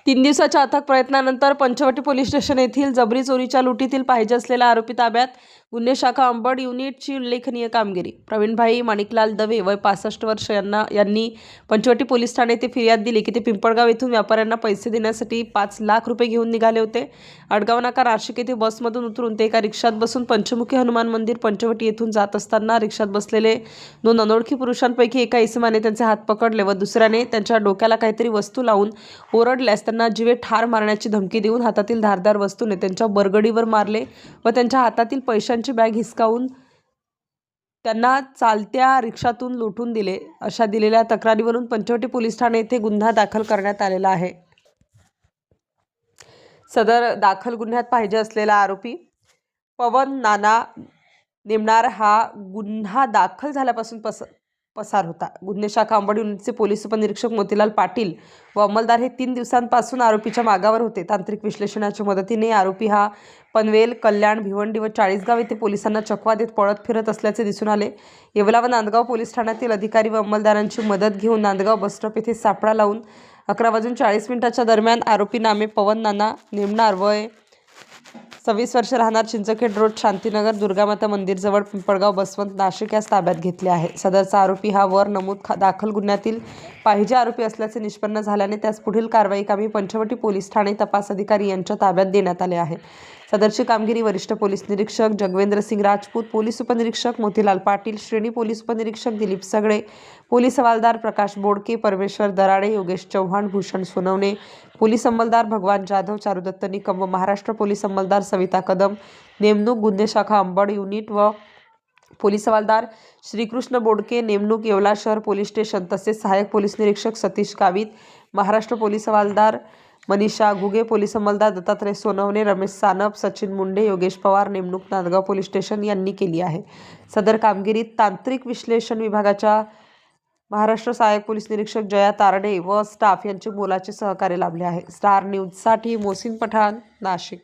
3 दिवसाच्या अथक प्रयत्नानंतर पंचवटी पोलीस स्टेशन येथील जबरी चोरीच्या लुटीतील पाहिजे असलेला आरोपी ताब्यात. गुन्हे शाखा अंबड युनिटची उल्लेखनीय कामगिरी. प्रवीणभाई माणिकलाल दवे वय 65 वर्ष यांनी पंचवटी पोलीस ठाणे येथे फिर्याद दिली की ते पिंपळगाव येथून व्यापाऱ्यांना पैसे देण्यासाठी 5 लाख रुपये घेऊन निघाले होते. अडगाव नाका नाशिक येथे बसमधून उतरून ते एका रिक्षात बसून पंचमुखी हनुमान मंदिर पंचवटी येथून जात असताना रिक्षात बसलेले 2 अनोळखी पुरुषांपैकी एका इसमाने त्यांचे हात पकडले व दुसऱ्याने त्यांच्या डोक्याला काहीतरी वस्तू लावून ओरडल्यास त्यांना जीवे ठार मारण्याची धमकी देऊन हातातील धारदार वस्तूने त्यांच्या बरगडीवर मारले व त्यांच्या हातातील पैशांची बॅग हिसकावून त्यांना चालत्या रिक्षातून लुटून दिले. अशा दिलेल्या तक्रारीवरून पंचवटी पोलीस ठाणे येथे गुन्हा दाखल करण्यात आलेला आहे. सदर दाखल गुन्ह्यात पाहिजे असलेला आरोपी पवन नाना नेमणार हा गुन्हा दाखल झाल्यापासून पसार होता. गुन्हे शाखा अंबड युनिटचे पोलीस उपनिरीक्षक मोतीलाल पाटील व अंमलदार हे 3 दिवसांपासून आरोपीच्या मागावर होते. तांत्रिक विश्लेषणाच्या मदतीने आरोपी हा पनवेल, कल्याण, भिवंडी व चाळीसगाव येथे पोलिसांना चकवा देत पळत फिरत असल्याचे दिसून आले. येवला व नांदगाव पोलीस ठाण्यातील अधिकारी व अंमलदारांची मदत घेऊन नांदगाव बसस्टॉप येथे सापळा लावून 11:40 दरम्यान आरोपी नामे पवन नाना नेमणार वय 26 वर्ष राहणार चिंचखेड रोड, शांतीनगर, दुर्गामाता मंदिरजवळ, पिंपळगाव, बसवंत, नाशिक यास ताब्यात घेतले आहे. सदरचा आरोपी हा वर नमूद दाखल गुन्ह्यातील पाहिजे आरोपी असल्याचे निष्पन्न झाल्याने त्यास पुढील कारवाई कामी पंचवटी पोलीस ठाणे तपास अधिकारी यांच्या ताब्यात देण्यात आले आहे. सदरची कामगिरी वरिष्ठ पोलीस निरीक्षक जगवेंद्र सिंग राजपूत, पोलीस उपनिरीक्षक मोतीलाल पाटील, श्रेणी पोलीस उपनिरीक्षक दिलीप सगळे, पोलीस हवालदार प्रकाश बोडके, परमेश्वर दराडे, योगेश चव्हाण, भूषण सोनवणे, पोलीस अंमलदार भगवान जाधव, चारुदत्त निकम व महाराष्ट्र पोलीस अंमलदार सविता कदम नेमणूक गुन्हे शाखा अंबड युनिट व पोलीस हवालदार श्रीकृष्ण बोडके नेमणूक येवला शहर पोलीस स्टेशन तसेच सहाय्यक पोलीस निरीक्षक सतीश गावित, महाराष्ट्र पोलीस हवालदार मनीषा घुगे, पोलीस अंमलदार दत्तात्रय सोनवणे, रमेश सानप, सचिन मुंडे, योगेश पवार नेमणूक नांदगाव पोलीस स्टेशन यांनी केली आहे. सदर कामगिरीत तांत्रिक विश्लेषण विभागाच्या महाराष्ट्र सहाय्यक पोलीस निरीक्षक जया तारडे व स्टाफ यांचे मोलाचे सहकार्य लाभले आहे. स्टार न्यूजसाठी मोहसिन पठाण, नाशिक.